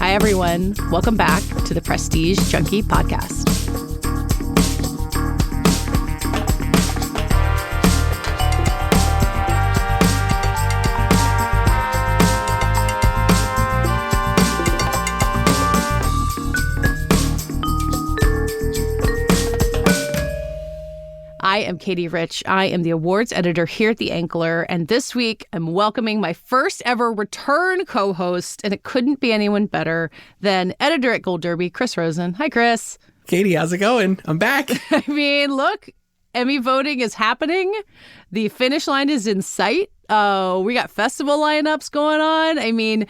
Hi, everyone. Welcome back to the Prestige Junkie Podcast. I am Katey Rich. I am the awards editor here at The Ankler, and this week I'm welcoming my first ever return co-host, and it couldn't be anyone better than editor at Gold Derby, Chris Rosen. Hi, Chris. Katey, how's it going? I'm back. I mean, look, Emmy voting is happening. The finish line is in sight. We got festival lineups going on. I mean,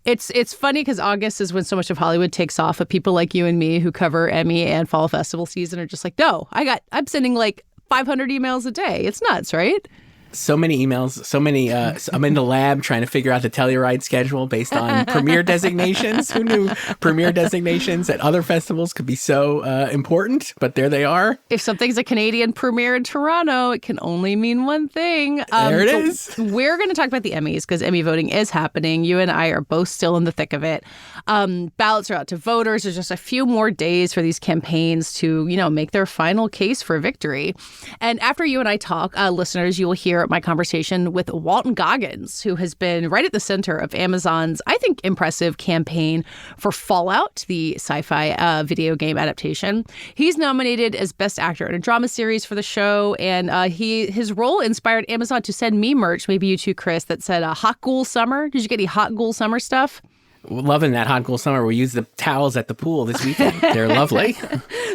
it's funny because August is when so much of Hollywood takes off, but people like you and me who cover Emmy and fall festival season are just like, no, I'm sending like 500 emails a day. It's nuts, right? So many emails, so many. I'm in the lab trying to figure out the Telluride schedule based on premiere designations. Who knew premiere designations at other festivals could be so important? But there they are. If something's a Canadian premiere in Toronto, it can only mean one thing. There it is. We're going to talk about the Emmys because Emmy voting is happening. You and I are both still in the thick of it. Ballots are out to voters. There's just a few more days for these campaigns to, make their final case for victory. And after you and I talk, listeners, you will hear my conversation with Walton Goggins, who has been right at the center of Amazon's, I think, impressive campaign for Fallout, the sci-fi video game adaptation. He's nominated as Best Actor in a Drama Series for the show, and his role inspired Amazon to send me merch, maybe you too, Chris, that said Hot Ghoul Summer. Did you get any Hot Ghoul Summer stuff? Loving that Hot Ghoul Summer. We use the towels at the pool this weekend. They're lovely.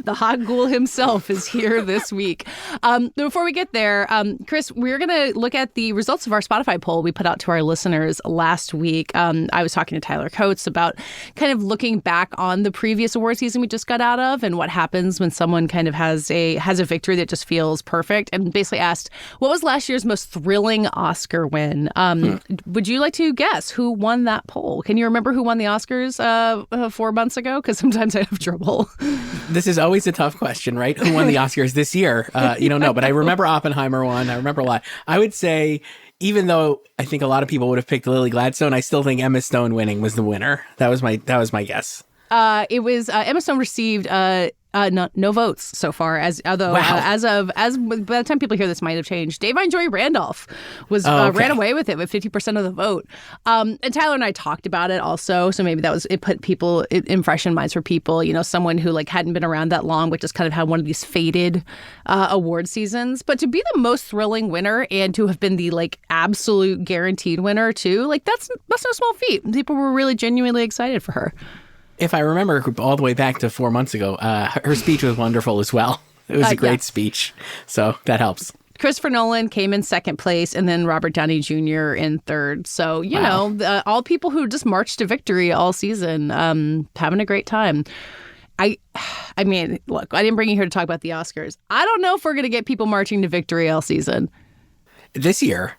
The Hot Ghoul himself is here this week. Before we get there, Chris, we're going to look at the results of our Spotify poll we put out to our listeners last week. I was talking to Tyler Coates about kind of looking back on the previous award season we just got out of and what happens when someone kind of has a victory that just feels perfect, and basically asked, what was last year's most thrilling Oscar win? Would you like to guess who won that poll? Can you remember who won the Oscars 4 months ago? Because sometimes I have trouble. This is always a tough question, right? Who won the Oscars this year? You don't know, but I remember Oppenheimer won. I remember a lot. I would say, even though I think a lot of people would have picked Lily Gladstone, I still think Emma Stone winning was the winner. That was my guess. It was Emma Stone received no votes so far, by the time people hear this might have changed. Da'Vine Joy Randolph ran away with it with 50% of the vote. And Tyler and I talked about it also, so maybe it put people in fresh in minds for people, someone who hadn't been around that long, but just kind of had one of these faded award seasons. But to be the most thrilling winner and to have been the absolute guaranteed winner too, that's no small feat. People were really genuinely excited for her. If I remember all the way back to 4 months ago, her speech was wonderful as well. It was a great speech. So that helps. Christopher Nolan came in second place, and then Robert Downey Jr. in third. So, all people who just marched to victory all season, having a great time. I mean, look, I didn't bring you here to talk about the Oscars. I don't know if we're going to get people marching to victory all season. This year,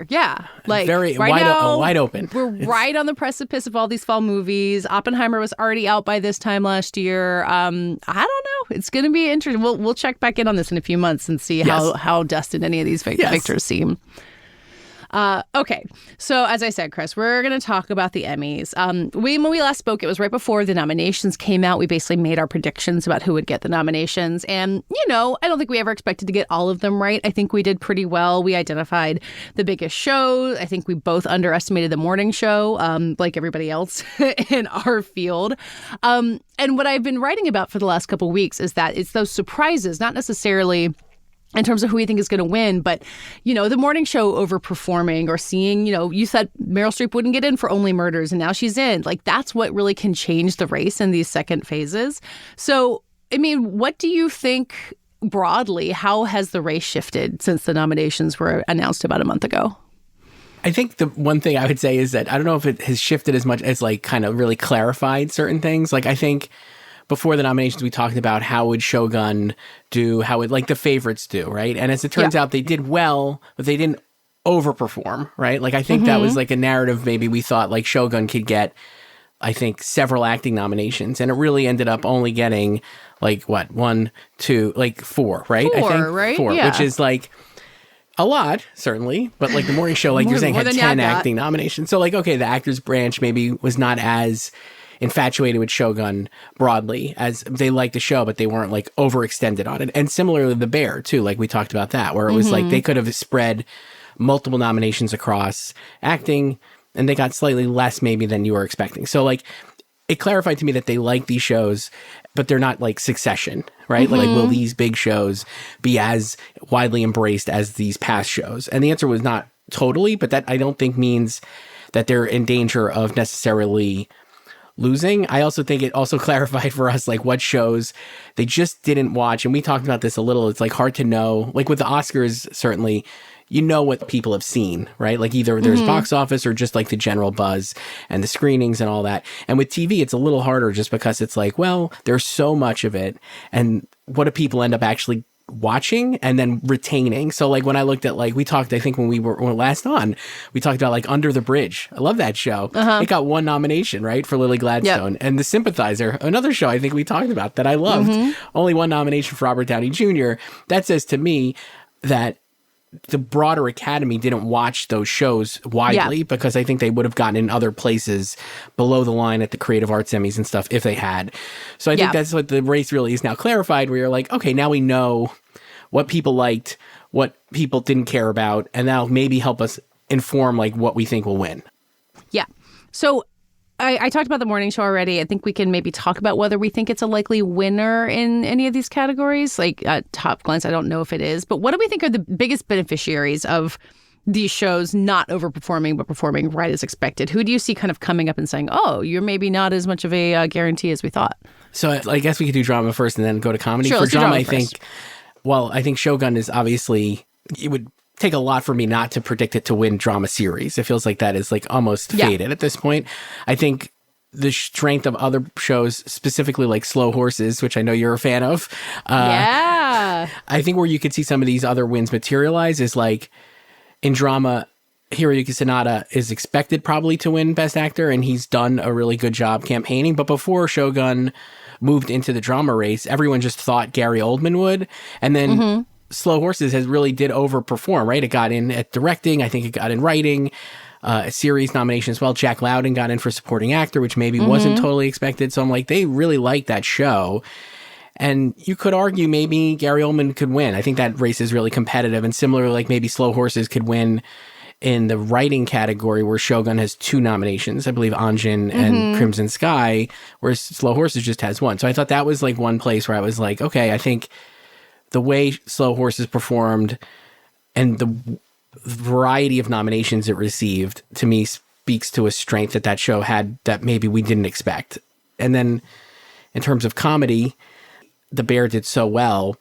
yeah. Very wide open. We're right on the precipice of all these fall movies. Oppenheimer was already out by this time last year. I don't know. It's going to be interesting. We'll check back in on this in a few months and see how destined any of these victors seem. Okay, so as I said, Chris, we're going to talk about the Emmys. When we last spoke, it was right before the nominations came out. We basically made our predictions about who would get the nominations. And, I don't think we ever expected to get all of them right. I think we did pretty well. We identified the biggest shows. I think we both underestimated the morning show, like everybody else in our field. And what I've been writing about for the last couple of weeks is that it's those surprises, not necessarily in terms of who you think is going to win, but, the morning show overperforming or seeing, you said Meryl Streep wouldn't get in for Only Murders and now she's in. That's what really can change the race in these second phases. So, I mean, what do you think broadly? How has the race shifted since the nominations were announced about a month ago? I think the one thing I would say is that I don't know if it has shifted as much as kind of really clarified certain things. I think before the nominations, we talked about how would Shogun do, how would the favorites do, right? And as it turns out, they did well, but they didn't overperform, right? I think that was a narrative maybe we thought Shogun could get, I think, several acting nominations. And it really ended up only getting 1, 2, 4, right? I think right? 4, yeah. Which is a lot, certainly. But the morning show, you're saying, had 10 acting nominations. So okay, the actors branch maybe was not as infatuated with Shogun broadly, as they liked the show, but they weren't like overextended on it. And similarly, The Bear too, like we talked about that, where it was like they could have spread multiple nominations across acting, and they got slightly less maybe than you were expecting. So like it clarified to me that they like these shows, but they're not like Succession, right? Like, will these big shows be as widely embraced as these past shows? And the answer was not totally, but that I don't think means that they're in danger of necessarily losing. I also think it also clarified for us like what shows they just didn't watch. And we talked about this a little. It's like hard to know, like with the Oscars, certainly, you know what people have seen, right? Like either there's box office or just like the general buzz and the screenings and all that. And with TV, it's a little harder just because it's like, well, there's so much of it. And what do people end up actually watching and then retaining? So like when I looked at like, we talked, I think when we were last on, we talked about like Under the Bridge. I love that show. It got one nomination, right? For Lily Gladstone. And The Sympathizer, another show I think we talked about that I loved. Only one nomination for Robert Downey Jr. That says to me that the broader Academy didn't watch those shows widely because I think they would have gotten in other places below the line at the Creative Arts Emmys and stuff if they had. So I think that's what the race really is now clarified, where you're like, okay, now we know what people liked, what people didn't care about, and that'll maybe help us inform like what we think will win. Yeah. So I talked about the morning show already. I think we can maybe talk about whether we think it's a likely winner in any of these categories. Like at top glance, I don't know if it is. But what do we think are the biggest beneficiaries of these shows not overperforming, but performing right as expected? Who do you see kind of coming up and saying, oh, you're maybe not as much of a guarantee as we thought? So I guess we could do drama first and then go to comedy. Sure, for drama, I first. think, well, I think Shogun is obviously, it would take a lot for me not to predict it to win drama series. It feels like that is like almost fated at this point. I think the strength of other shows, specifically like Slow Horses, which I know you're a fan of. I think where you could see some of these other wins materialize is like in drama, Hiroyuki Sanada is expected probably to win Best Actor, and he's done a really good job campaigning. But before Shogun moved into the drama race, everyone just thought Gary Oldman would. And then Slow Horses really did overperform, right? It got in at directing. I think it got in writing, a series nomination as well. Jack Lowden got in for supporting actor, which maybe wasn't totally expected. So I'm like, they really like that show. And you could argue maybe Gary Oldman could win. I think that race is really competitive. And similarly, like maybe Slow Horses could win in the writing category, where Shogun has 2 nominations, I believe Anjin and Crimson Sky, whereas Slow Horses just has 1. So I thought that was like one place where I was like, okay, I think the way Slow Horses performed and the variety of nominations it received, to me, speaks to a strength that show had that maybe we didn't expect. And then in terms of comedy, The Bear did so well,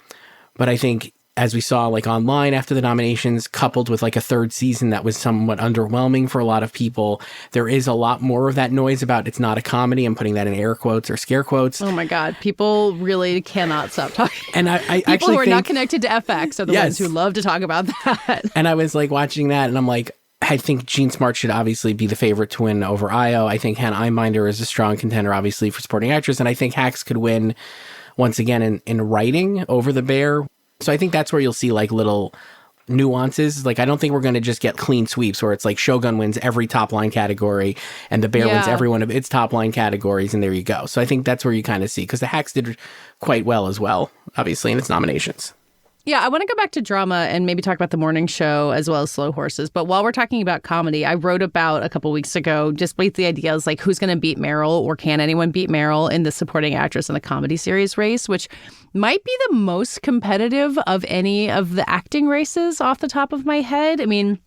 but I think as we saw like online after the nominations, coupled with like a third season that was somewhat underwhelming for a lot of people, there is a lot more of that noise about it's not a comedy. I'm putting that in air quotes or scare quotes. Oh my God. People really cannot stop talking. And I people actually who are think, not connected to FX are the ones who love to talk about that. And I was like watching that and I'm like, I think Jean Smart should obviously be the favorite to win over Io. I think Hannah Einbinder is a strong contender, obviously, for supporting actress. And I think Hacks could win once again in writing over The Bear. So I think that's where you'll see like little nuances. Like I don't think we're going to just get clean sweeps where it's like Shogun wins every top line category and The Bear wins every one of its top line categories, and there you go. So I think that's where you kind of see, because the Hacks did quite well as well, obviously, in its nominations. Yeah, I want to go back to drama and maybe talk about the morning show as well as Slow Horses. But while we're talking about comedy, I wrote about a couple weeks ago just the idea is like who's going to beat Meryl, or can anyone beat Meryl in the supporting actress in the comedy series race, which might be the most competitive of any of the acting races off the top of my head. I mean,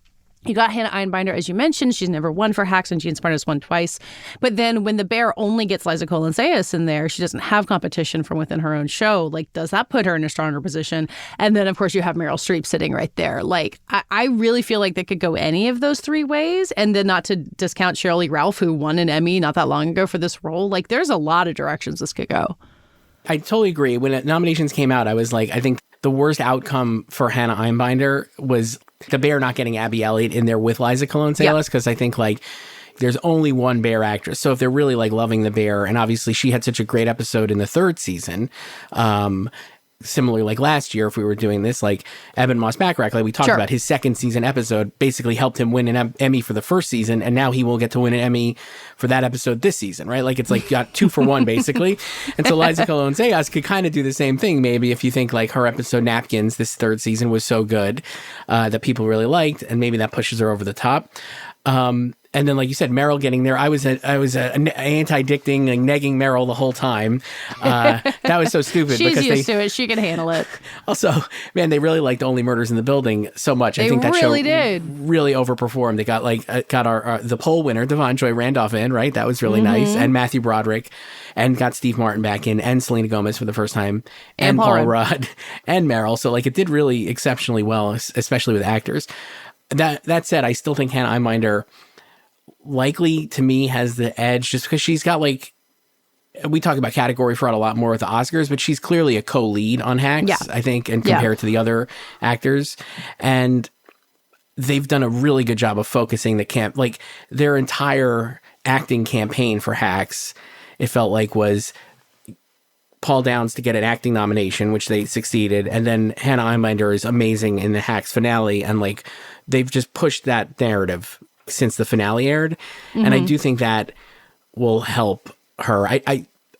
you got Hannah Einbinder, as you mentioned. She's never won for Hacks, and Jean Smart has won twice. But then when The Bear only gets Liza Kolontseus in there, she doesn't have competition from within her own show. Like, does that put her in a stronger position? And then, of course, you have Meryl Streep sitting right there. Like, I really feel like they could go any of those 3 ways. And then not to discount Sheryl Lee Ralph, who won an Emmy not that long ago for this role. Like, there's a lot of directions this could go. I totally agree. When nominations came out, I was like, I think the worst outcome for Hannah Einbinder was The Bear not getting Abby Elliott in there with Liza Kolontseus, because I think like there's only one Bear actress. So if they're really like loving The Bear, and obviously she had such a great episode in the 3rd season, similarly, like last year, if we were doing this, like Eben Moss-Bachrach, like we talked about, his second season episode basically helped him win an Emmy for the first season, and now he will get to win an Emmy for that episode this season, right? Like it's like got 2 for 1 basically. And so Liza Colón-Zayas could kind of do the same thing, maybe, if you think like her episode Napkins this third season was so good that people really liked, and maybe that pushes her over the top. And then, like you said, Meryl getting there. I was anti-dicting, like, negging Meryl the whole time. That was so stupid. She's because used to it. She can handle it. Also, man, they really liked Only Murders in the Building so much. I think that really show did. really overperformed. They got the poll winner, Devon Joy Randolph, in, right? That was really nice. And Matthew Broderick, and got Steve Martin back in, and Selena Gomez for the first time, and Paul Rudd, and Meryl. So, like, it did really exceptionally well, especially with actors. That said, I still think Hannah Einbinder likely, to me, has the edge, just because she's got, like, we talk about category fraud a lot more with the Oscars, but she's clearly a co-lead on Hacks, I think, and compared to the other actors. And they've done a really good job of focusing like their entire acting campaign for Hacks, it felt like, was Paul Downs to get an acting nomination, which they succeeded, and then Hannah Einbinder is amazing in the Hacks finale, and like they've just pushed that narrative since the finale aired. And I do think that will help her.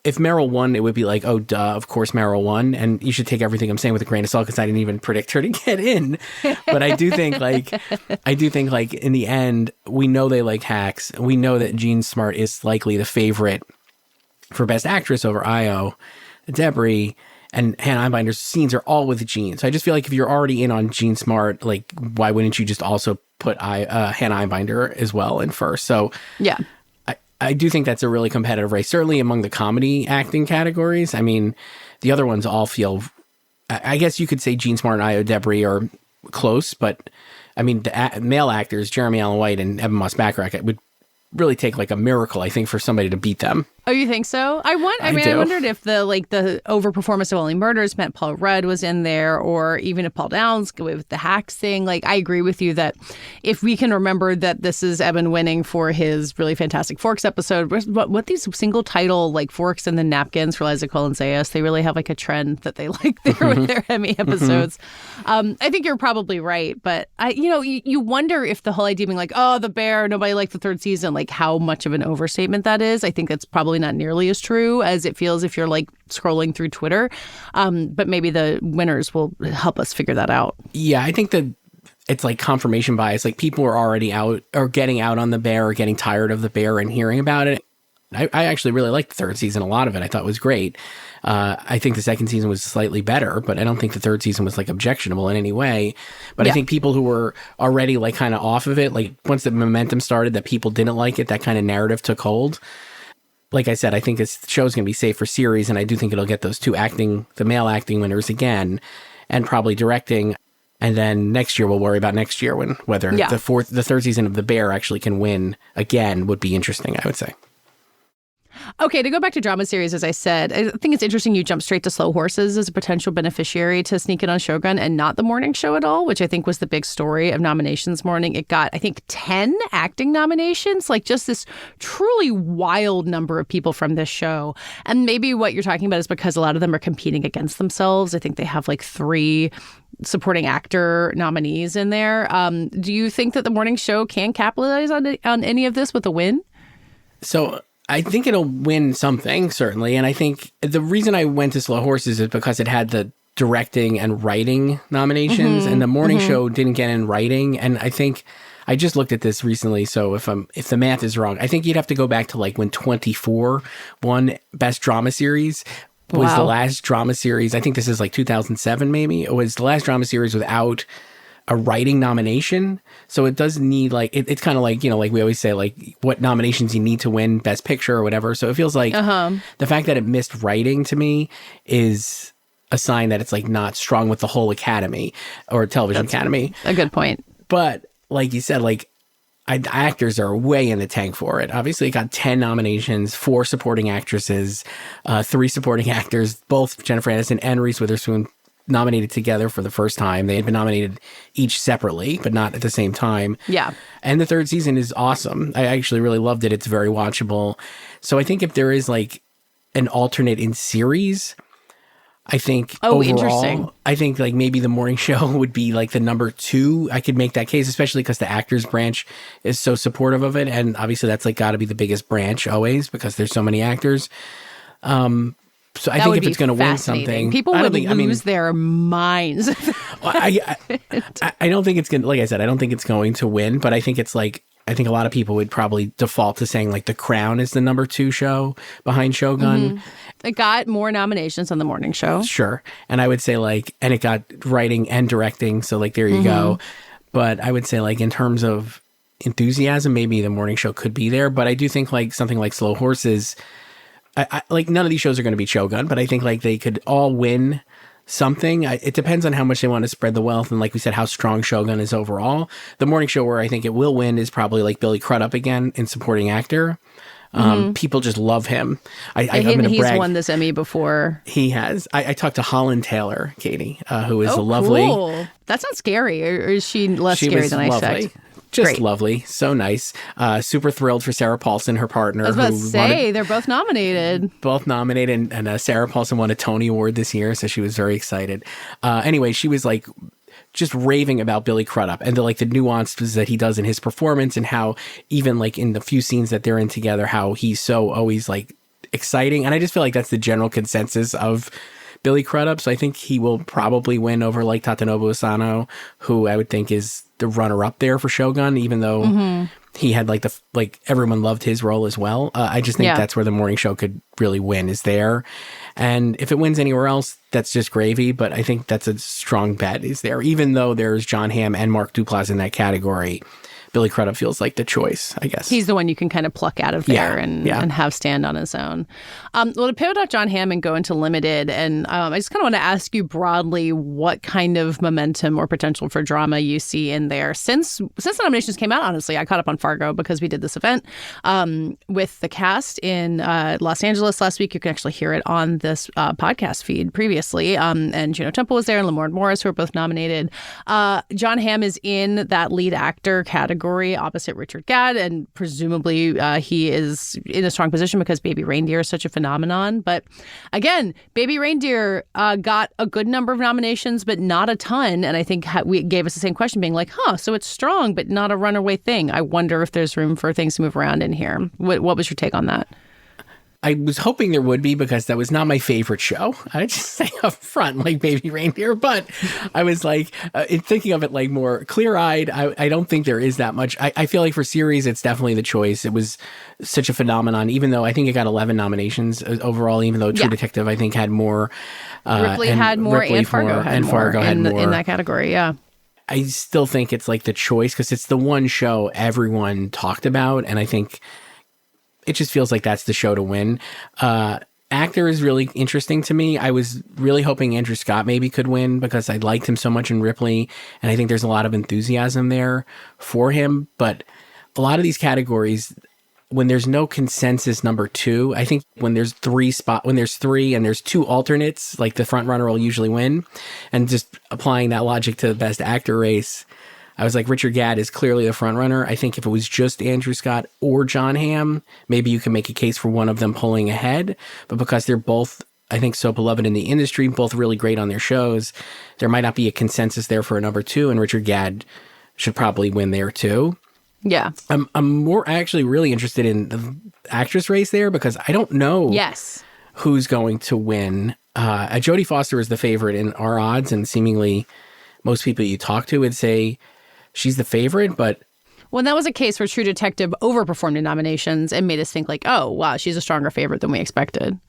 If Meryl won, it would be like, oh, duh, of course Meryl won. And you should take everything I'm saying with a grain of salt, because I didn't even predict her to get in. But I do think like in the end, we know they like Hacks. We know that Jean Smart is likely the favorite for Best Actress over Io, Debris, and Hannah Einbinder's scenes are all with Jean. So I just feel like if you're already in on Jean Smart, like, why wouldn't you just also put Hannah Einbinder as well in first? So yeah, I do think that's a really competitive race, certainly among the comedy acting categories. I mean, the other ones all feel, I guess you could say Jean Smart and Io Debris are close, but I mean, the male actors, Jeremy Allen White and Eben Moss-Bachrach, it would really take like a miracle, I think, for somebody to beat them. Oh, you think so? I wondered if the overperformance of Only Murders meant Paul Rudd was in there, or even if Paul Downs with the Hacks thing. Like, I agree with you that if we can remember that this is Eben winning for his really fantastic Forks episode, what these single title like Forks and the Napkins for Liza Colón-Zayas, they really have like a trend that they like there with their Emmy episodes. I think you're probably right, but you wonder if the whole idea being like, oh, the bear, nobody liked the third season, like how much of an overstatement that is. I think that's probably not nearly as true as it feels if you're like scrolling through Twitter. But maybe the winners will help us figure that out. Yeah, I think that it's like confirmation bias. Like, people are already out or getting out on the bear or getting tired of the bear and hearing about it. I actually really liked the third season. A lot of it I thought was great. I think the second season was slightly better, but I don't think the third season was like objectionable in any way. But I think people who were already like kind of off of it, like once the momentum started that people didn't like it, that kind of narrative took hold. Like I said, I think this show's going to be safe for series, and I do think it'll get those the male acting winners again, and probably directing. And then next year, we'll worry about next year whether the third season of The Bear actually can win again would be interesting, I would say. Okay, to go back to drama series, as I said, I think it's interesting you jump straight to Slow Horses as a potential beneficiary to sneak in on Shogun and not The Morning Show at all, which I think was the big story of nominations morning. It got, I think, 10 acting nominations, like just this truly wild number of people from this show. And maybe what you're talking about is because a lot of them are competing against themselves. I think they have like 3 supporting actor nominees in there. Do you think that The Morning Show can capitalize on any of this with a win? So I think it'll win something, certainly. And I think the reason I went to Slow Horses is because it had the directing and writing nominations, and The Morning Show didn't get in writing. And I think I just looked at this recently, so if the math is wrong, I think you'd have to go back to like when 24 won Best Drama Series. Was the last drama series, I think this is like 2007 maybe, it was the last drama series without a writing nomination. So it does need like, it's kind of like, like we always say, like what nominations you need to win Best Picture or whatever. So it feels like the fact that it missed writing to me is a sign that it's like not strong with the whole Academy or Television Academy. A good point. But like you said, like actors are way in the tank for it. Obviously, it got 10 nominations, 4 supporting actresses, 3 supporting actors, both Jennifer Aniston and Reese Witherspoon nominated together for the first time. They had been nominated each separately, but not at the same time. Yeah. And the third season is awesome. I actually really loved it. It's very watchable. So I think if there is like an alternate in series, I think Interesting. overall, I think like maybe the morning show would be like the number 2. I could make that case, especially because the actors branch is so supportive of it. And obviously that's like got to be the biggest branch always because there's so many actors. So I think if it's going to win something, people would lose their minds. I don't think it's going to, like I said, I don't think it's going to win, but I think it's like, I think a lot of people would probably default to saying like The Crown is the number 2 show behind Shogun. Mm-hmm. It got more nominations than the morning show. Sure. And I would say like, and it got writing and directing. So like, there you go. But I would say like in terms of enthusiasm, maybe the morning show could be there. But I do think like something like Slow Horses, I like none of these shows are going to be Shogun, but I think like they could all win something. It depends on how much they want to spread the wealth. And like we said, how strong Shogun is overall. The morning show where I think it will win is probably like Billy Crudup again in supporting actor. People just love him. I'm going to brag. He's won this Emmy before. He has. I talked to Holland Taylor, Katey, who is a lovely. Cool. That's not scary. Or is she less scary than I expect? Just Great. lovely. So nice. Super thrilled for Sarah Paulson, her partner. I was about to say, they're both nominated. Both nominated. And Sarah Paulson won a Tony Award this year, so she was very excited. Anyway, she was like just raving about Billy Crudup and the nuances that he does in his performance and how even like in the few scenes that they're in together, how he's so always like exciting. And I just feel like that's the general consensus of Billy Crudup. So I think he will probably win over like Tatenobu Asano, who I would think is the runner up there for Shogun, even though he had like everyone loved his role as well. I just think that's where the morning show could really win, is there. And if it wins anywhere else, that's just gravy. But I think that's a strong bet, is there. Even though there's John Hamm and Mark Duplass in that category, Billy Crudup feels like the choice, I guess. He's the one you can kind of pluck out of there and have stand on his own. Well, to pivot off John Hamm and go into limited, and I just kind of want to ask you broadly what kind of momentum or potential for drama you see in there. Since the nominations came out, honestly, I caught up on Fargo because we did this event with the cast in Los Angeles last week. You can actually hear it on this podcast feed previously. And Juno Temple was there and Lamorne Morris, who are both nominated. John Hamm is in that lead actor category opposite Richard Gadd, and presumably he is in a strong position because Baby Reindeer is such a phenomenon. But again, Baby Reindeer got a good number of nominations, but not a ton. And I think we gave us the same question, being like, so it's strong, but not a runaway thing. I wonder if there's room for things to move around in here. What was your take on that? I was hoping there would be, because that was not my favorite show. I just say up front, like Baby Reindeer, but I was like, thinking of it like more clear-eyed. I don't think there is that much. I feel like for series, it's definitely the choice. It was such a phenomenon, even though I think it got 11 nominations overall, even though True Detective, I think, had more. Ripley had more, and Fargo had more in that category, yeah. I still think it's like the choice because it's the one show everyone talked about, and I think it just feels like that's the show to win. Actor is really interesting to me. I was really hoping Andrew Scott maybe could win because I liked him so much in Ripley, and I think there's a lot of enthusiasm there for him. But a lot of these categories, when there's no consensus number 2, I think when there's 3 and there's 2 alternates, like the front runner will usually win. And just applying that logic to the best actor race, I was like, Richard Gadd is clearly the front runner. I think if it was just Andrew Scott or John Hamm, maybe you can make a case for one of them pulling ahead. But because they're both, I think, so beloved in the industry, both really great on their shows, there might not be a consensus there for a number 2, and Richard Gadd should probably win there too. Yeah. I'm more actually really interested in the actress race there because I don't know who's going to win. Jodie Foster is the favorite in our odds, and seemingly most people you talk to would say she's the favorite, but... Well, that was a case where True Detective overperformed in nominations and made us think like, oh, wow, she's a stronger favorite than we expected.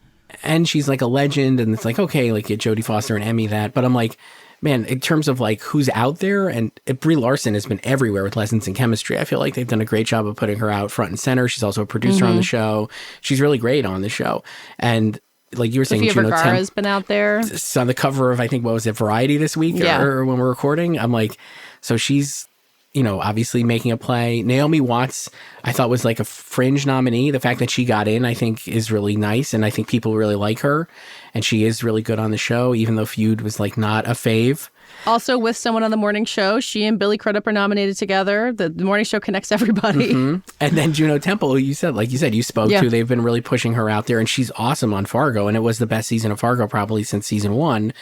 And she's like a legend, and it's like, okay, like get Jodie Foster and Emmy that. But I'm like, man, in terms of like who's out there, and Brie Larson has been everywhere with Lessons in Chemistry. I feel like they've done a great job of putting her out front and center. She's also a producer on the show. She's really great on the show. And like you were saying, Sofia Vergara has been out there. It's on the cover of, I think, what was it, Variety this week or when we're recording. I'm like, so she's, obviously making a play. Naomi Watts, I thought was like a fringe nominee. The fact that she got in, I think, is really nice. And I think people really like her. And she is really good on the show, even though Feud was like not a fave. Also, with someone on the morning show, she and Billy Crudup are nominated together. The morning show connects everybody. Mm-hmm. And then Juno Temple, who you said you spoke to, they've been really pushing her out there, and she's awesome on Fargo, and it was the best season of Fargo probably since season 1.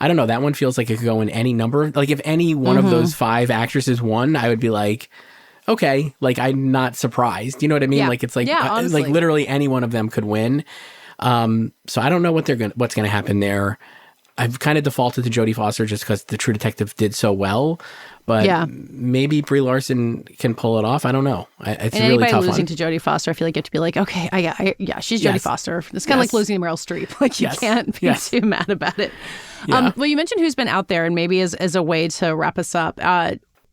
I don't know. That one feels like it could go in any number. Like if any one of those 5 actresses won, I would be like, okay, like I'm not surprised. You know what I mean? Yeah. Like it's like honestly. like literally any one of them could win. So I don't know what's going to happen there. I've kind of defaulted to Jodie Foster just because The True Detective did so well, but maybe Brie Larson can pull it off. I don't know. It's and a really tough one. losing to Jodie Foster, I feel like you have to be like, okay, she's Jodie Foster. It's kind of like losing to Meryl Streep. Like you can't be too mad about it. Yeah. Well, you mentioned who's been out there, and maybe as a way to wrap us up.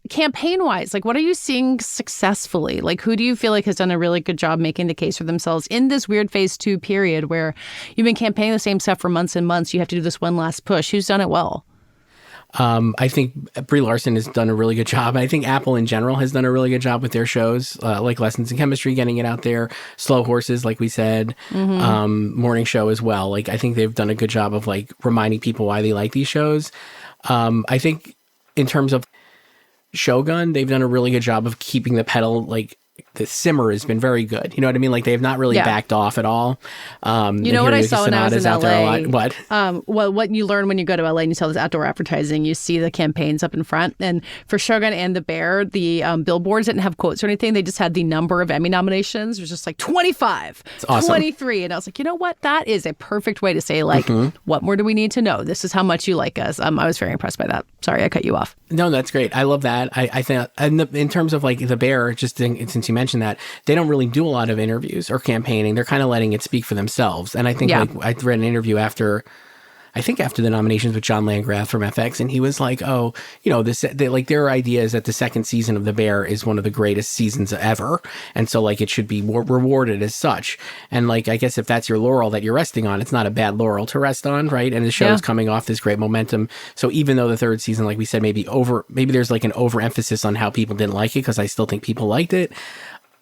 Campaign-wise, like what are you seeing successfully? Like who do you feel like has done a really good job making the case for themselves in this weird phase 2 period where you've been campaigning the same stuff for months and months? You have to do this one last push. Who's done it well? I think Brie Larson has done a really good job. I think Apple in general has done a really good job with their shows, like Lessons in Chemistry, getting it out there. Slow Horses, like we said, Morning Show as well. Like I think they've done a good job of like reminding people why they like these shows. I think in terms of Shogun, they've done a really good job of keeping the pedal, like the simmer has been very good. You know what I mean? Like they have not really backed off at all. You know what I saw when I was in LA? What? Well, what you learn when you go to LA and you saw this outdoor advertising, you see the campaigns up in front. And for Shogun and The Bear, the billboards didn't have quotes or anything. They just had the number of Emmy nominations. It was just like 25, awesome. 23. And I was like, you know what? That is a perfect way to say, like, what more do we need to know? This is how much you like us. I was very impressed by that. Sorry, I cut you off. No, that's great. I love that. I think in terms of like The Bear, since you mentioned that, they don't really do a lot of interviews or campaigning. They're kind of letting it speak for themselves. And I think like I read an interview after the nominations with John Landgraf from FX, and he was like, "Oh, you know, their idea is that the second season of The Bear is one of the greatest seasons ever, and so like it should be more rewarded as such." And like, I guess if that's your laurel that you're resting on, it's not a bad laurel to rest on, right? And the show is coming off this great momentum. So even though the third season, like we said, maybe there's like an overemphasis on how people didn't like it, because I still think people liked it.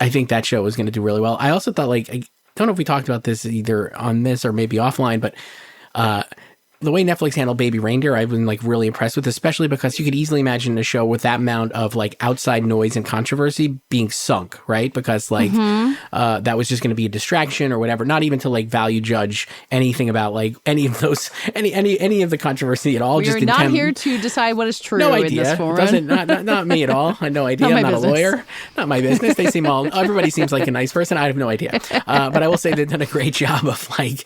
I think that show is going to do really well. I also thought, like, I don't know if we talked about this either on this or maybe offline, but the way Netflix handled Baby Reindeer, I've been like really impressed with, especially because you could easily imagine a show with that amount of like outside noise and controversy being sunk, right? Because like that was just going to be a distraction or whatever, not even to like value judge anything about like any of those, any of the controversy at all. We're not here to decide what is true. No idea. In this forum. Not me at all. I have no idea. I'm not a lawyer. Not my business. They seem everybody seems like a nice person. I have no idea. But I will say they've done a great job of like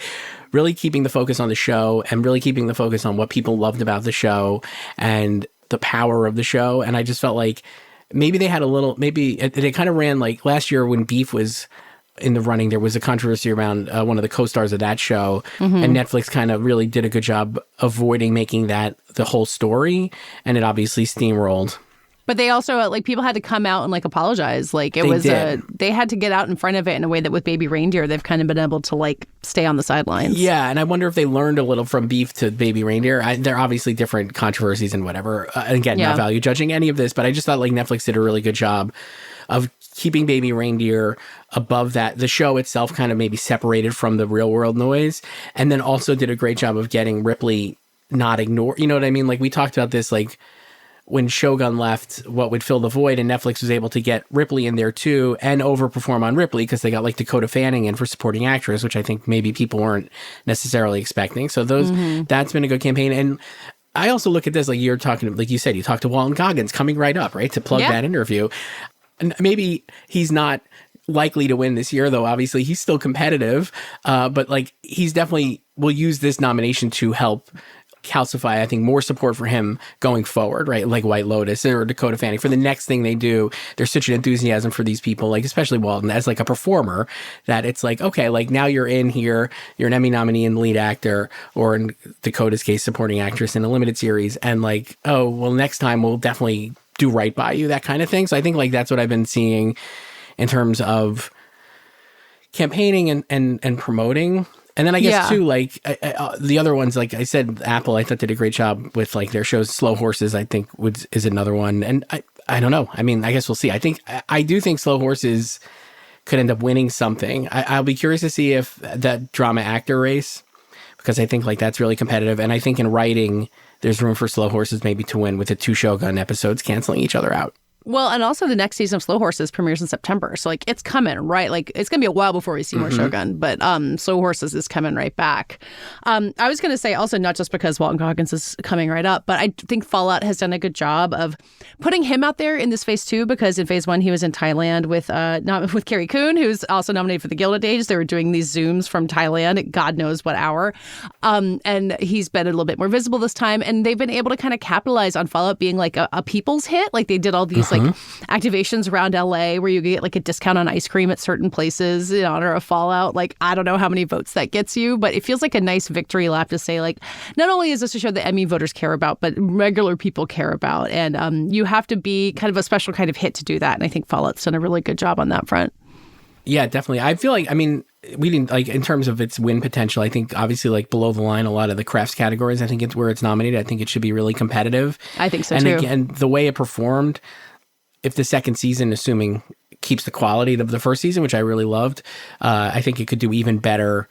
really keeping the focus on the show and really keeping the focus on what people loved about the show and the power of the show. And I just felt like maybe they kind of ran like last year when Beef was in the running, there was a controversy around one of the co-stars of that show, and Netflix kind of really did a good job avoiding making that the whole story, and it obviously steamrolled. But they also, like, people had to come out and, like, apologize. Like, they had to get out in front of it in a way that with Baby Reindeer, they've kind of been able to, like, stay on the sidelines. Yeah, and I wonder if they learned a little from Beef to Baby Reindeer. There are obviously different controversies and whatever. Again, not value judging any of this, but I just thought, like, Netflix did a really good job of keeping Baby Reindeer above that. The show itself kind of maybe separated from the real world noise, and then also did a great job of getting Ripley not ignored. You know what I mean? Like, we talked about this, like, when Shogun left, what would fill the void, and Netflix was able to get Ripley in there too and overperform on Ripley because they got like Dakota Fanning in for supporting actress, which I think maybe people weren't necessarily expecting. So that's been a good campaign. And I also look at this, like you're talking, like you said, you talked to Walton Goggins coming right up, right, to plug that interview. And maybe he's not likely to win this year, though obviously he's still competitive, but like he's definitely will use this nomination to help calcify, I think, more support for him going forward, right? Like White Lotus or Dakota Fanning for the next thing they do. There's such an enthusiasm for these people, like especially Walton as like a performer, that it's like, okay, like now you're in here, you're an Emmy nominee and lead actor, or in Dakota's case, supporting actress in a limited series, and like, oh, well, next time we'll definitely do right by you, that kind of thing. So I think like that's what I've been seeing in terms of campaigning and promoting. And then I guess too, like the other ones, like I said, Apple, I thought did a great job with like their shows. Slow Horses, I think is another one. And I don't know. I mean, I guess we'll see. I do think Slow Horses could end up winning something. I'll be curious to see if that drama actor race, because I think like that's really competitive. And I think in writing, there's room for Slow Horses maybe to win with the 2 Shogun episodes canceling each other out. Well, and also the next season of Slow Horses premieres in September. So, like, it's coming, right? Like, it's going to be a while before we see more Shogun, but Slow Horses is coming right back. I was going to say also, not just because Walton Goggins is coming right up, but I think Fallout has done a good job of putting him out there in this phase 2, because in phase 1, he was in Thailand with Carrie Coon, who's also nominated for the Gilded Age. They were doing these Zooms from Thailand at God knows what hour. And he's been a little bit more visible this time. And they've been able to kind of capitalize on Fallout being like a people's hit. Like, they did all these like activations around LA where you get like a discount on ice cream at certain places in honor of Fallout. Like, I don't know how many votes that gets you, but it feels like a nice victory lap to say, like, not only is this a show that Emmy voters care about, but regular people care about. And you have to be kind of a special kind of hit to do that. And I think Fallout's done a really good job on that front. Yeah, definitely. I feel like, I mean, we didn't, like, in terms of its win potential, I think obviously, like, below the line, a lot of the crafts categories, I think it's where it's nominated. I think it should be really competitive. I think so, and too. Again, the way it performed, if the second season, assuming keeps the quality of the first season, which I really loved, I think it could do even better.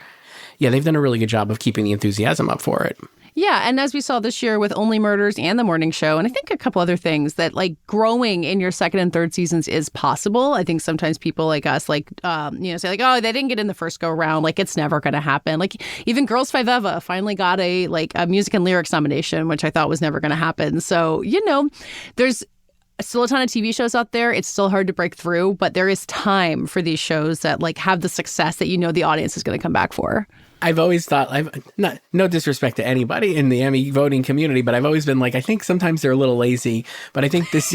Yeah, they've done a really good job of keeping the enthusiasm up for it. Yeah, and as we saw this year with Only Murders and The Morning Show, and I think a couple other things, that like growing in your second and third seasons is possible. I think sometimes people like us, like, say like, oh, they didn't get in the first go around. Like, it's never going to happen. Like, even Girls Five Eva finally got a music and lyrics nomination, which I thought was never going to happen. So, there's still a ton of TV shows out there. It's still hard to break through, but there is time for these shows that like have the success that the audience is going to come back for. I've always thought, no disrespect to anybody in the Emmy voting community, but I've always been like, I think sometimes they're a little lazy. But I think this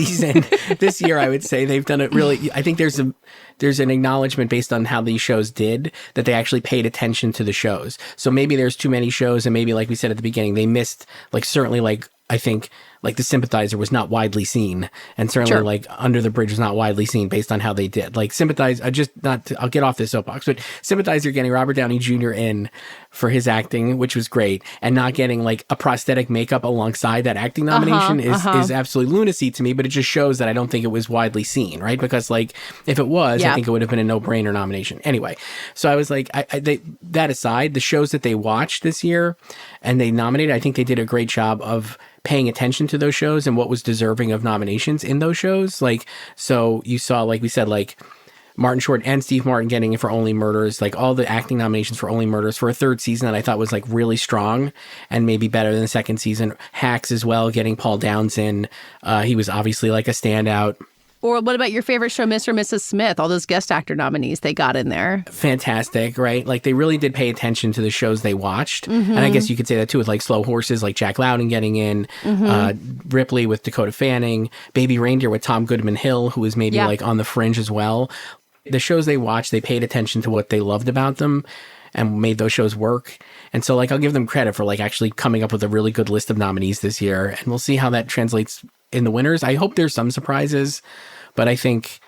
year, I would say they've done it really. I think there's an acknowledgement based on how these shows did that they actually paid attention to the shows. So maybe there's too many shows, and maybe, like we said at the beginning, they missed, like, certainly, like, I think, like, The Sympathizer was not widely seen, and certainly, like, Under the Bridge was not widely seen based on how they did. Like, Sympathize, I'll get off this soapbox, but Sympathizer getting Robert Downey Jr. in for his acting, which was great, and not getting, like, a prosthetic makeup alongside that acting nomination is absolutely lunacy to me, but it just shows that I don't think it was widely seen, right? Because, like, if it was, I think it would have been a no-brainer nomination. Anyway, so I was like, that aside, the shows that they watched this year and they nominated, I think they did a great job of paying attention to those shows and what was deserving of nominations in those shows. Like, so you saw, like we said, like Martin Short and Steve Martin getting in for Only Murders, like all the acting nominations for Only Murders for a third season that I thought was like really strong and maybe better than the second season. Hacks as well, getting Paul Downs in. He was obviously like a standout. Or what about your favorite show, Mr. and Mrs. Smith? All those guest actor nominees they got in there. Fantastic, right? Like, they really did pay attention to the shows they watched. And I guess you could say that, too, with, like, Slow Horses, like Jack Lowden getting in, Ripley with Dakota Fanning, Baby Reindeer with Tom Goodman-Hill, who was maybe, like, on the fringe as well. The shows they watched, they paid attention to what they loved about them and made those shows work. And so, like, I'll give them credit for, like, actually coming up with a really good list of nominees this year. And we'll see how that translates in the winners. I hope there's some surprises, but I think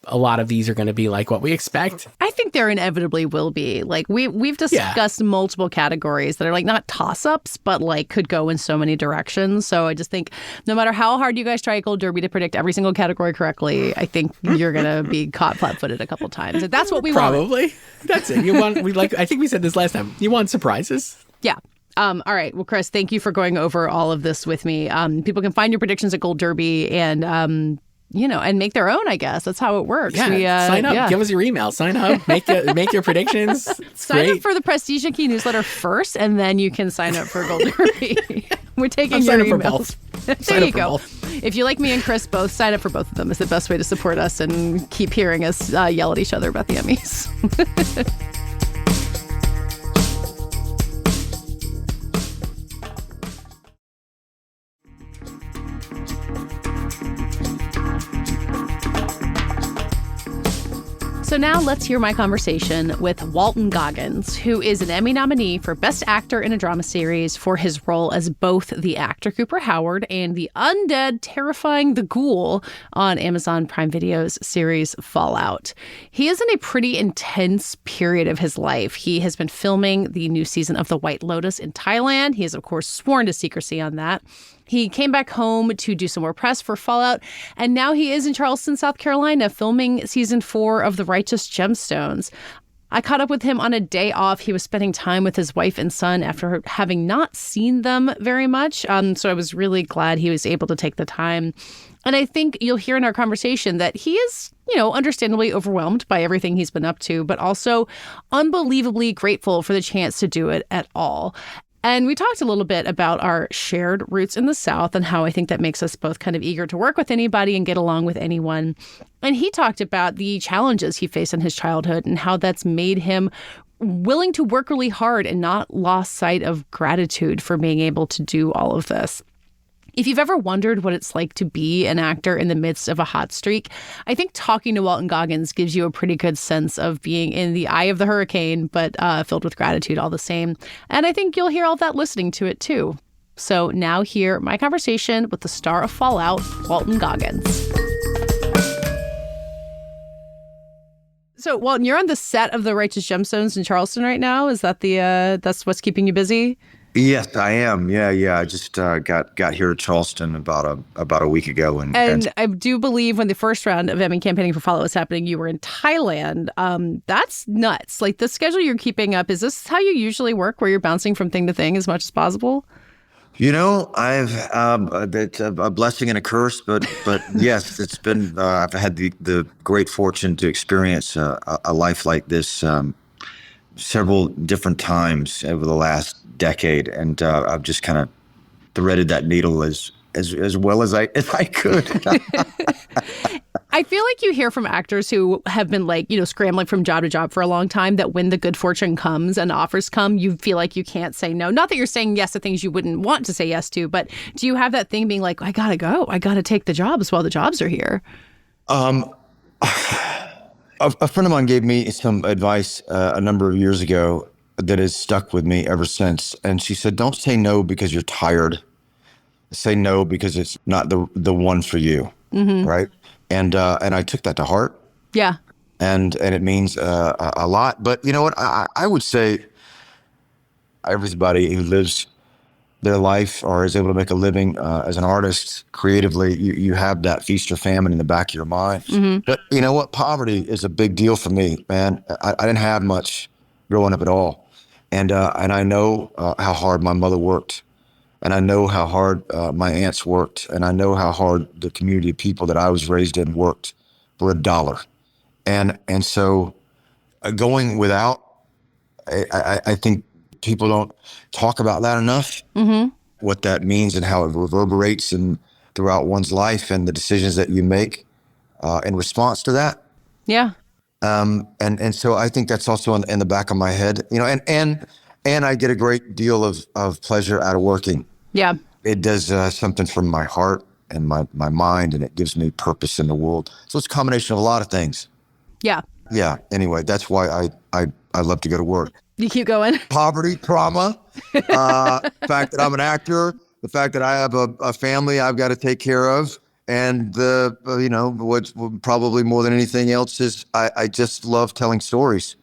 a lot of these are going to be like what we expect. I think there inevitably will be. Like, we've discussed multiple categories that are like not toss-ups, but like could go in so many directions. So I just think no matter how hard you guys try at Gold Derby to predict every single category correctly, I think you're going to be caught flat-footed a couple times. And that's what we want. Probably. That's it. I think we said this last time. You want surprises? Yeah. All right. Well, Chris, thank you for going over all of this with me. People can find your predictions at Gold Derby and, and make their own, I guess. That's how it works. Yeah, sign up. Yeah. Give us your email. Sign up. Make your predictions. Sign up for the Prestige and Key newsletter first, and then you can sign up for Gold Derby. We're taking your emails. There you go. If you like me and Chris both, sign up for both of them. It's the best way to support us and keep hearing us yell at each other about the Emmys. So now let's hear my conversation with Walton Goggins, who is an Emmy nominee for Best Actor in a Drama Series for his role as both the actor Cooper Howard and the undead, terrifying the Ghoul on Amazon Prime Video's series Fallout. He is in a pretty intense period of his life. He has been filming the new season of The White Lotus in Thailand. He is, of course, sworn to secrecy on that. He came back home to do some more press for Fallout, and now he is in Charleston, South Carolina, filming season 4 of The Righteous Gemstones. I caught up with him on a day off. He was spending time with his wife and son after having not seen them very much. So I was really glad he was able to take the time. And I think you'll hear in our conversation that he is, understandably overwhelmed by everything he's been up to, but also unbelievably grateful for the chance to do it at all. And we talked a little bit about our shared roots in the South and how I think that makes us both kind of eager to work with anybody and get along with anyone. And he talked about the challenges he faced in his childhood and how that's made him willing to work really hard and not lost sight of gratitude for being able to do all of this. If you've ever wondered what it's like to be an actor in the midst of a hot streak, I think talking to Walton Goggins gives you a pretty good sense of being in the eye of the hurricane, but filled with gratitude all the same. And I think you'll hear all of that listening to it too. So now hear my conversation with the star of Fallout, Walton Goggins. So, Walton, you're on the set of The Righteous Gemstones in Charleston right now. Is that that's what's keeping you busy? Yes, I am. Yeah. I just got here to Charleston about a week ago, and I do believe when the first round of Emmy campaigning for Follow was happening, you were in Thailand. That's nuts. Like, the schedule you're keeping up, is this how you usually work, where you're bouncing from thing to thing as much as possible? I've it's a blessing and a curse, but yes, it's been. I've had the great fortune to experience a life like this several different times over the last decade, and I've just kind of threaded that needle as well as I could. I feel like you hear from actors who have been scrambling from job to job for a long time that when the good fortune comes and offers come, you feel like you can't say no. Not that you're saying yes to things you wouldn't want to say yes to, but do you have that thing being like, I gotta go, I gotta take the jobs while the jobs are here? A friend of mine gave me some advice a number of years ago that has stuck with me ever since. And she said, don't say no because you're tired. Say no because it's not the one for you. Mm-hmm. Right. And I took that to heart. Yeah. And it means a lot. But you know what? I would say everybody who lives their life or is able to make a living as an artist creatively, you have that feast or famine in the back of your mind. Mm-hmm. But you know what? Poverty is a big deal for me, man. I didn't have much growing up at all. And I know how hard my mother worked. And I know how hard my aunts worked. And I know how hard the community of people that I was raised in worked for $1. And so going without, I think people don't talk about that enough, mm-hmm. what that means and how it reverberates and throughout one's life and the decisions that you make in response to that. Yeah. And so I think that's also in the back of my head, and I get a great deal of pleasure out of working. Yeah. It does something from my heart and my mind, and it gives me purpose in the world. So it's a combination of a lot of things. Yeah. Yeah. Anyway, that's why I love to go to work. You keep going. Poverty, trauma, the fact that I'm an actor, the fact that I have a family I've got to take care of, and what's probably more than anything else is I just love telling stories.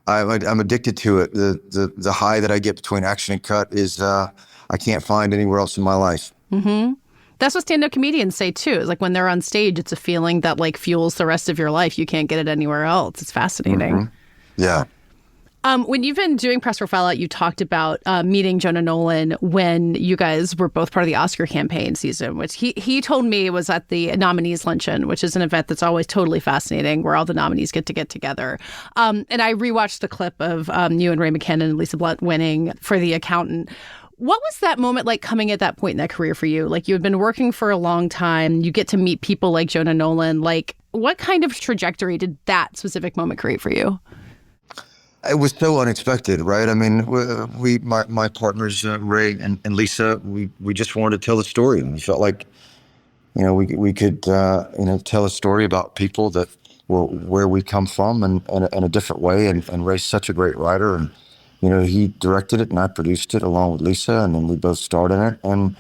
I'm addicted to it. The high that I get between action and cut is I can't find anywhere else in my life. Mm-hmm. That's what stand-up comedians say too. It's like when they're on stage, it's a feeling that fuels the rest of your life. You can't get it anywhere else. It's fascinating. Mm-hmm. Yeah. When you've been doing Press for Fallout, you talked about meeting Jonathan Nolan when you guys were both part of the Oscar campaign season, which he told me was at the nominees luncheon, which is an event that's always totally fascinating, where all the nominees get together. And I rewatched the clip of you and Ray McKinnon and Lisa Blunt winning for The Accountant. What was that moment like coming at that point in that career for you? Like, you had been working for a long time. You get to meet people like Jonathan Nolan. Like, what kind of trajectory did that specific moment create for you? It was so unexpected, right? I mean, my partners, Ray and Lisa, we just wanted to tell the story. And we felt like, we could, tell a story about people that were where we come from and in a different way. And Ray's such a great writer. And, he directed it and I produced it along with Lisa. And then we both starred in it. And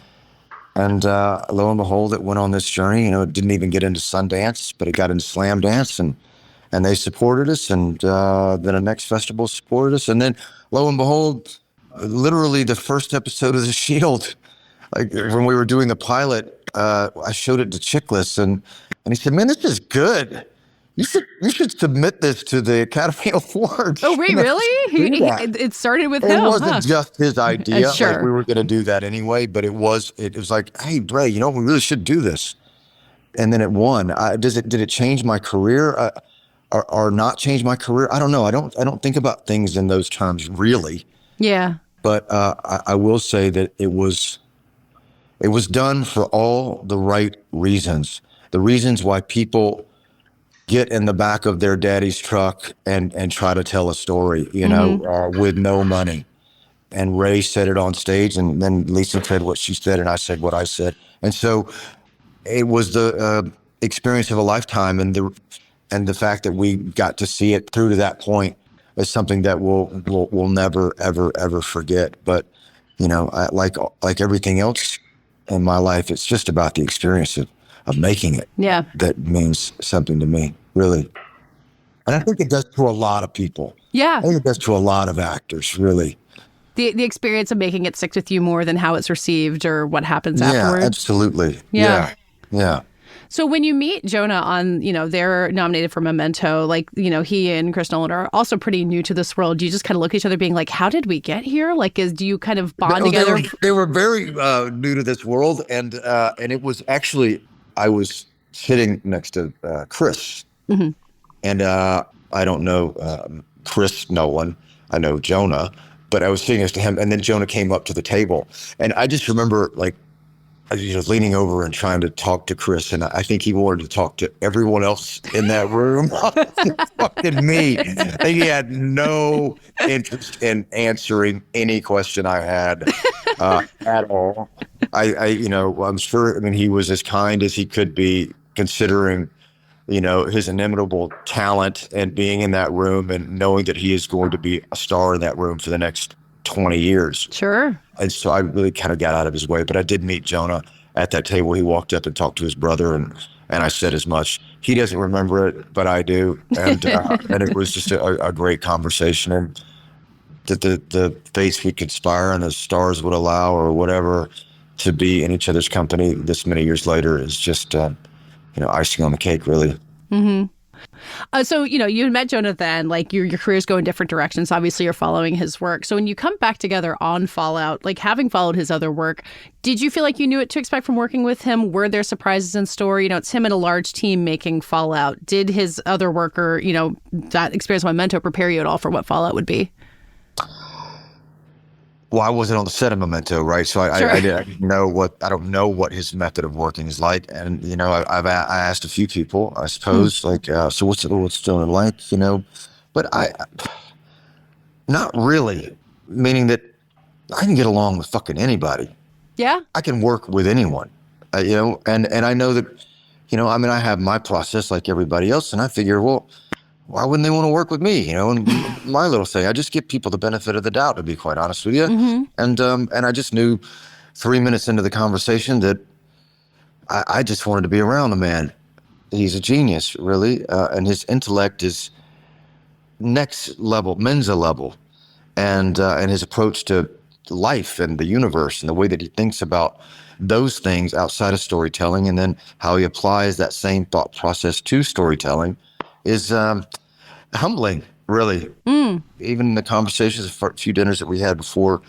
lo and behold, it went on this journey. It didn't even get into Sundance, but it got into Slam Dance. And they supported us, and then the next festival supported us. And then, lo and behold, literally the first episode of The Shield, like when we were doing the pilot, I showed it to Chickless, and he said, "Man, this is good. you should submit this to the Academy Awards. Oh, wait, really? It started with him. It wasn't just his idea. Sure. Like, we were going to do that anyway, but it was like, hey, Bray, we really should do this. And then it won. Did it change my career or not change my career? I don't know. I don't think about things in those terms, really. Yeah. But I will say that it was done for all the right reasons. The reasons why people get in the back of their daddy's truck and try to tell a story, with no money. And Ray said it on stage, and then Lisa said what she said, and I said what I said. And so it was the experience of a lifetime, and the fact that we got to see it through to that point is something that we'll never, ever, ever forget. But, like everything else in my life, it's just about the experience of making it. Yeah. That means something to me, really. And I think it does to a lot of people. Yeah. I think it does to a lot of actors, really. The experience of making it sticks with you more than how it's received or what happens afterwards. Yeah, absolutely. Yeah. Yeah. So when you meet Jonah on, they're nominated for Memento, he and Chris Nolan are also pretty new to this world. Do you just kind of look at each other being like, how did we get here? Do you kind of bond together? They were very new to this world. And it was actually, I was sitting next to Chris. Mm-hmm. And I don't know Chris Nolan. I know Jonah. But I was sitting next to him. And then Jonah came up to the table. And I just remember, leaning over and trying to talk to Chris, and I think he wanted to talk to everyone else in that room. Fucking me. He had no interest in answering any question I had at all. I'm sure. He was as kind as he could be, considering, his inimitable talent and being in that room and knowing that he is going to be a star in that room for the next 20 years. Sure. And so I really kind of got out of his way. But I did meet Jonah at that table. He walked up and talked to his brother, and I said as much. He doesn't remember it, but I do. And and it was just a great conversation. And that the fates would conspire and the stars would allow, or whatever, to be in each other's company this many years later is just, icing on the cake, really. Mm-hmm. So, you met Jonathan, your careers go in different directions. Obviously, you're following his work. So when you come back together on Fallout, having followed his other work, did you feel like you knew what to expect from working with him? Were there surprises in store? It's him and a large team making Fallout. Did his other work or, that experience with Memento prepare you at all for what Fallout would be? Well, I wasn't on the set of Memento, right? So I don't know what his method of working is like. And, I asked a few people, I suppose, so what's it like, but not really, meaning that I can get along with fucking anybody. Yeah. I can work with anyone, and I know that, I have my process like everybody else, and I figure, well, why wouldn't they want to work with me? And my little thing, I just give people the benefit of the doubt, to be quite honest with you. Mm-hmm. And I just knew 3 minutes into the conversation that I just wanted to be around the man. He's a genius, really. And his intellect is next level, Mensa level. And his approach to life and the universe and the way that he thinks about those things outside of storytelling, and then how he applies that same thought process to storytelling is humbling, really. Even in the conversations, a few dinners that we had before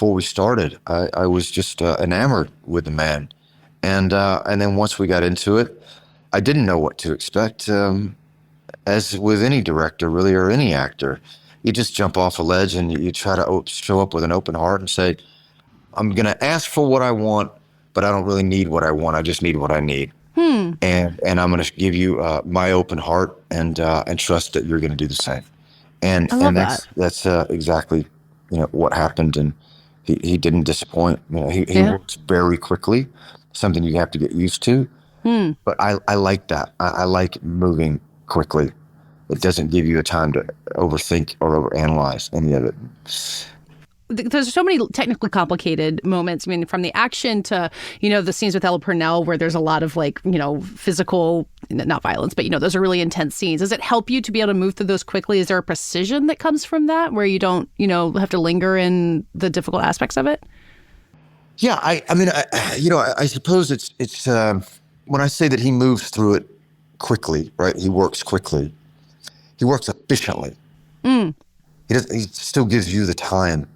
we started, I was just enamored with the man. And then once we got into it, I didn't know what to expect. As with any director, really, or any actor, you just jump off a ledge and you try to show up with an open heart and say, I'm going to ask for what I want, but I don't really need what I want. I just need what I need. And I'm going to give you my open heart and trust that you're going to do the same. And that's exactly what happened. And he didn't disappoint. He works very quickly, something you have to get used to. But I like that. I like moving quickly. It doesn't give you a time to overthink or overanalyze any of it. There's so many technically complicated moments. From the action to, the scenes with Ella Purnell where there's a lot of physical, not violence, but, those are really intense scenes. Does it help you to be able to move through those quickly? Is there a precision that comes from that where you don't, have to linger in the difficult aspects of it? Yeah, I suppose it's when I say that he moves through it quickly, right? He works quickly. He works efficiently. He still gives you the time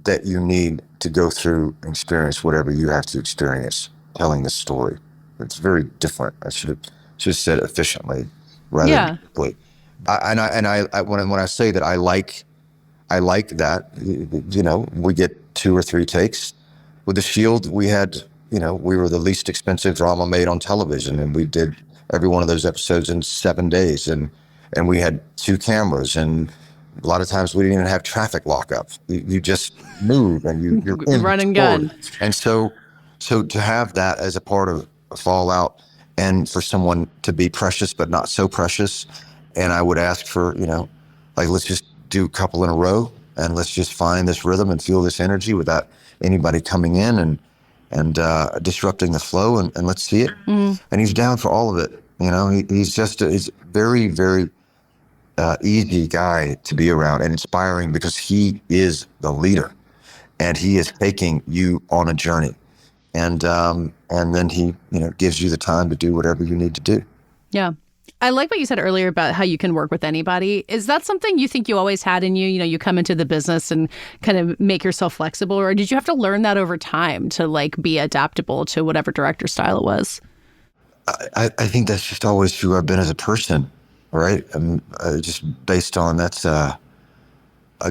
that you need to go through and experience whatever you have to experience telling the story. It's very different. I should have said efficiently rather than quickly. When I say that I like that, you know, we get 2 or 3 takes. With The Shield, we had, you know, we were the least expensive drama made on television, and we did every one of those episodes in 7 days, and we had 2 cameras, and a lot of times we didn't even have traffic lockup. You just move and you're in run and gun. And so to have that as a part of Fallout, and for someone to be precious but not so precious, and I would ask for, you know, like, let's just do a couple in a row and let's just find this rhythm and feel this energy without anybody coming in and disrupting the flow, and let's see it. And he's down for all of it. You know, he's very, very easy guy to be around and inspiring, because he is the leader and he is taking you on a journey. And then he, you know, gives you the time to do whatever you need to do. Yeah. I like what you said earlier about how you can work with anybody. Is that something you think you always had in you? You know, you come into the business and kind of make yourself flexible, or did you have to learn that over time to like be adaptable to whatever director style it was? I think that's just always who I've been as a person, right? Just based on that's a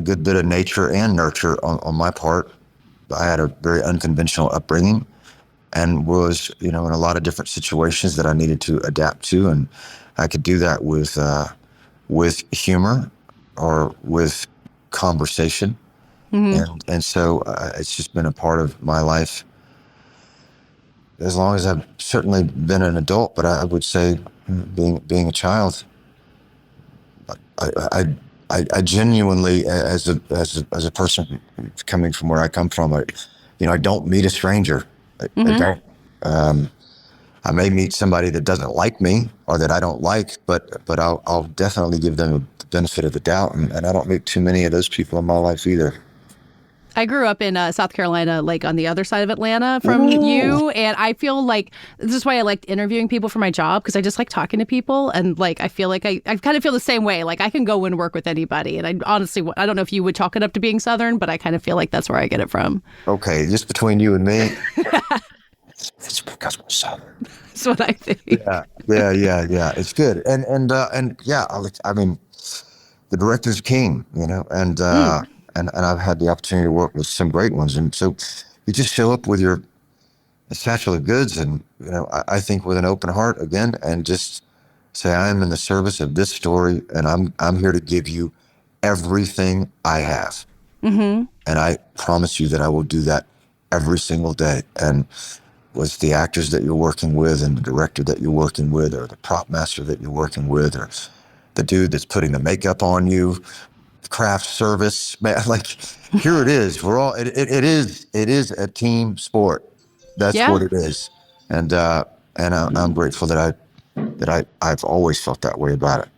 good bit of nature and nurture on my part. I had a very unconventional upbringing and was, you know, in a lot of different situations that I needed to adapt to, and I could do that with humor or with conversation. And so it's just been a part of my life as long as I've certainly been an adult. But I would say being a child, I genuinely, as a person coming from where I come from, I don't meet a stranger. I don't. I may meet somebody that doesn't like me or that I don't like, but I'll definitely give them the benefit of the doubt, and I don't meet too many of those people in my life either. I grew up in South Carolina, like on the other side of Atlanta from you. And I feel like this is why I liked interviewing people for my job, because I just like talking to people. And like, I feel like I kind of feel the same way. Like I can go and work with anybody. And I honestly, I don't know if you would chalk it up to being Southern, but I kind of feel like that's where I get it from. Okay, just between you and me, it's because we're Southern. That's what I think. Yeah. It's good. And yeah, I mean, the director's king, you know, and I've had the opportunity to work with some great ones. And so you just show up with your satchel of goods and, you know, I think with an open heart again, and just say, I am in the service of this story, and I'm here to give you everything I have. And I promise you that I will do that every single day. And was the actors that you're working with and the director that you're working with, or the prop master that you're working with, or the dude that's putting the makeup on you, craft service, man, like, here it is. We're all, it is a team sport. That's what it is. And I'm grateful that I've always felt that way about it.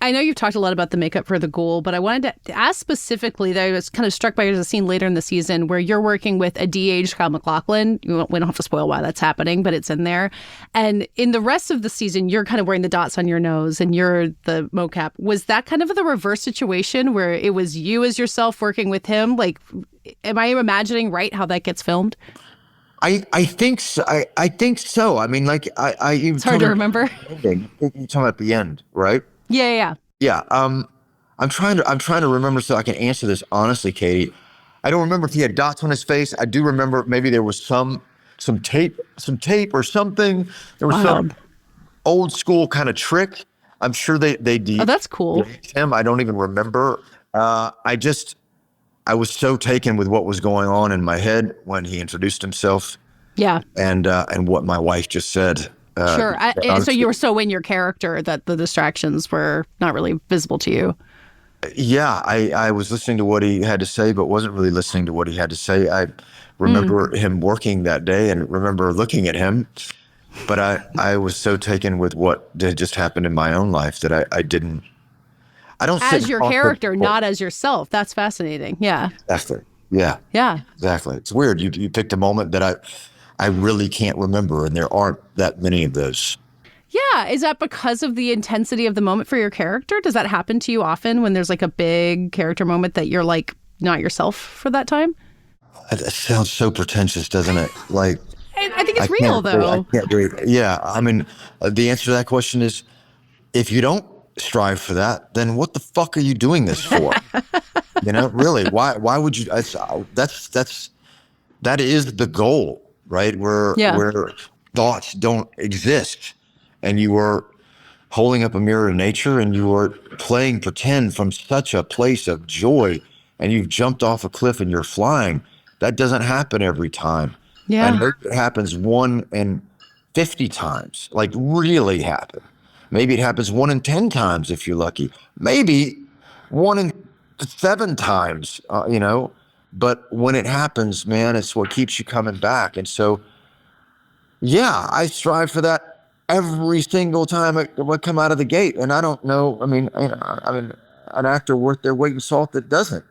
I know you've talked a lot about the makeup for the Ghoul, but I wanted to ask specifically that I was kind of struck by, there's a scene later in the season where you're working with a de-aged Kyle MacLachlan. We don't have to spoil why that's happening, but it's in there. And in the rest of the season, you're kind of wearing the dots on your nose and you're the mocap. Was that kind of the reverse situation where it was you as yourself working with him? Like, am I imagining right how that gets filmed? I think so. I think so. I mean, like, it's hard to remember. You're talking about the end, right? Yeah. I'm trying to remember so I can answer this honestly, Katey. I don't remember if he had dots on his face. I do remember maybe there was some tape or something. There was some old school kind of trick. I'm sure they did. Oh, that's cool. Him, I don't even remember. I was so taken with what was going on in my head when he introduced himself. Yeah. And what my wife just said. Sure. So you were so in your character that the distractions were not really visible to you. Yeah, I was listening to what he had to say, but wasn't really listening to what he had to say. I remember him working that day and remember looking at him, but I was so taken with what had just happened in my own life that I don't. As your character, not as yourself. That's fascinating. Yeah. Exactly. Yeah. Exactly. It's weird. You picked a moment that I really can't remember, and there aren't that many of those. Yeah. Is that because of the intensity of the moment for your character? Does that happen to you often when there's like a big character moment that you're like not yourself for that time? That sounds so pretentious, doesn't it? Like, I think it's real, though. I can't breathe. Yeah. I mean, the answer to that question is, if you don't strive for that, then what the fuck are you doing this for? Really, why would you? That is the goal, right? Where thoughts don't exist, and you are holding up a mirror to nature, and you are playing pretend from such a place of joy, and you've jumped off a cliff and you're flying. That doesn't happen every time. Yeah. And it happens 1 in 50 times, like really happen. Maybe it happens 1 in 10 times if you're lucky. Maybe 1 in 7 times, But when it happens, man, it's what keeps you coming back. And so, yeah, I strive for that every single time I come out of the gate. And I don't know. I mean, an actor worth their weight in salt that doesn't.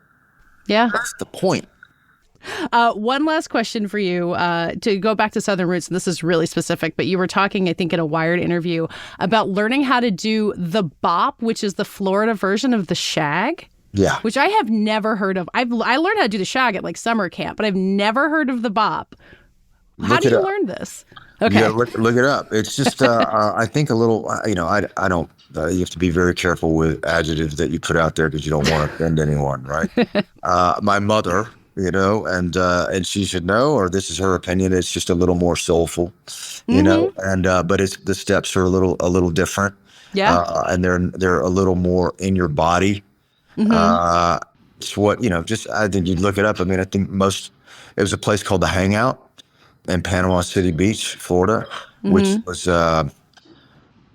Yeah. That's the point. One last question for you to go back to Southern Roots. And this is really specific, but you were talking, I think, in a Wired interview about learning how to do the bop, which is the Florida version of the shag. Yeah. Which I have never heard of. I learned how to do the shag at like summer camp, but I've never heard of the bop. How did you learn this? Okay. Yeah, look it up. It's just, I think a little, I don't, you have to be very careful with adjectives that you put out there because you don't want to offend anyone, right? My mother, and she should know, or this is her opinion, it's just a little more soulful, and, but the steps are a little different. Yeah. And they're a little more in your body. Mm-hmm. It's what, I think you'd look it up. I mean, I think it was a place called The Hangout in Panama City Beach, Florida, which was, I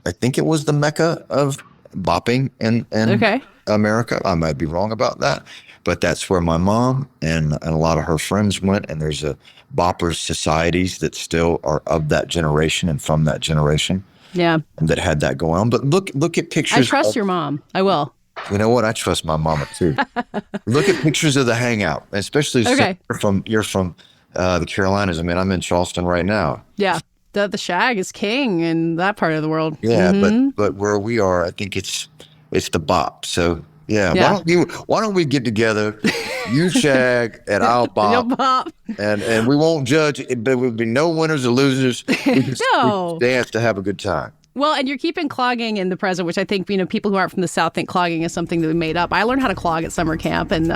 think it was the mecca of bopping in America. I might be wrong about that, but that's where my mom and a lot of her friends went. And there's a boppers societies that still are of that generation and from that generation. Yeah. That had that going on. But look at pictures. I trust your mom. I will. You know what? I trust my mama too. Look at pictures of the Hangout, especially you're from the Carolinas. I mean, I'm in Charleston right now. Yeah, the shag is king in that part of the world. Yeah, but where we are, I think it's the bop. So yeah. Why don't we get together? You shag and I'll bop. You'll bop. And we won't judge. There will be no winners or losers. We just dance to have a good time. Well, and you're keeping clogging in the present, which I think, people who aren't from the South think clogging is something that we made up. I learned how to clog at summer camp, and,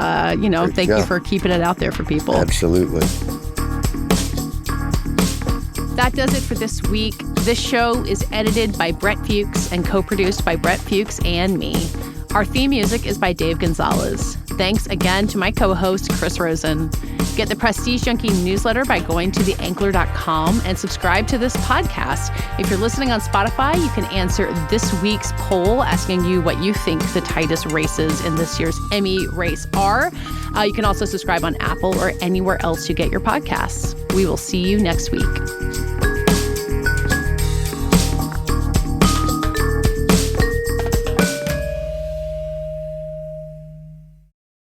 thank you for keeping it out there for people. Absolutely. That does it for this week. This show is edited by Brett Fuchs and co-produced by Brett Fuchs and me. Our theme music is by Dave Gonzalez. Thanks again to my co-host, Chris Rosen. Get the Prestige Junkie newsletter by going to theankler.com and subscribe to this podcast. If you're listening on Spotify, you can answer this week's poll asking you what you think the tightest races in this year's Emmy race are. You can also subscribe on Apple or anywhere else you get your podcasts. We will see you next week.